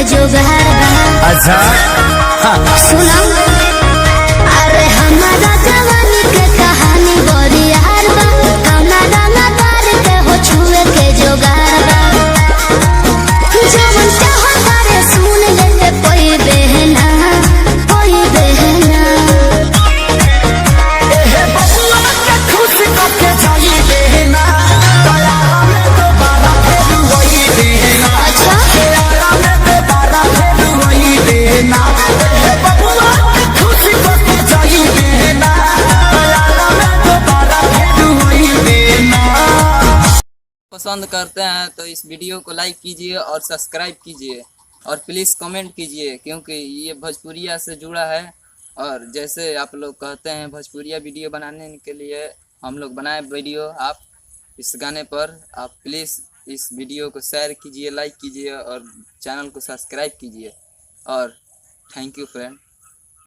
जोगार बा। अच्छा सुनो अरे हमारा जवानी के कहानी बड़ी यार बा। हमारा नगार के हो छुए के जोगार बा। जवन चाहो तारे सुन ले कोई बहना कोई बहना। एहे बबुआ के खुश करके जाई देना दया में दोबारा फिर वही देना। अच्छा दया में दोबारा फिर वही देना। एहे बबुआ के खुश करके जाई देना दया में दोबारा फिर वही देना। पसंद करते हैं तो इस वीडियो को लाइक कीजिए और सब्सक्राइब कीजिए और प्लीज़ कमेंट कीजिए, क्योंकि ये भोजपुरिया से जुड़ा है। और जैसे आप लोग कहते हैं भोजपुरिया वीडियो बनाने के लिए हम लोग बनाए वीडियो, आप इस गाने पर आप प्लीज़ इस वीडियो को शेयर कीजिए, लाइक कीजिए और चैनल को सब्सक्राइब कीजिए। और थैंक यू फ्रेंड।